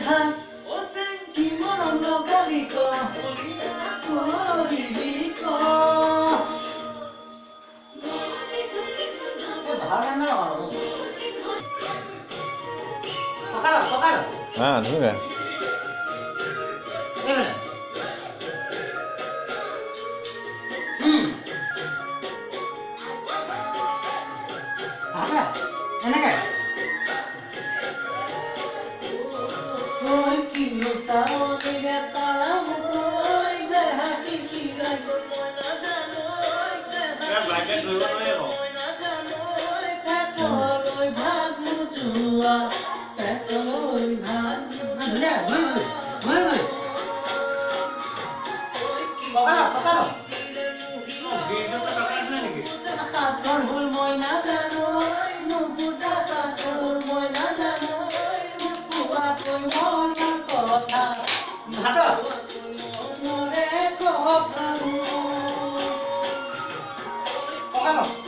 হাত কি মৰম লগালি ক ভাল ন পকালো হ্যাঁ ধুকে এনেকে oi kilo sao de sala mukoi de haki kila moi na janoi de haki moi na janoi petoloi bhat mutua petoloi bhat ne bui Pakalo Gino ta kakak niki Katon hul moi na janoi nu buja katon moi na janoi nu kuwa koi moi na kotha Bhato Nore kotha Pakalo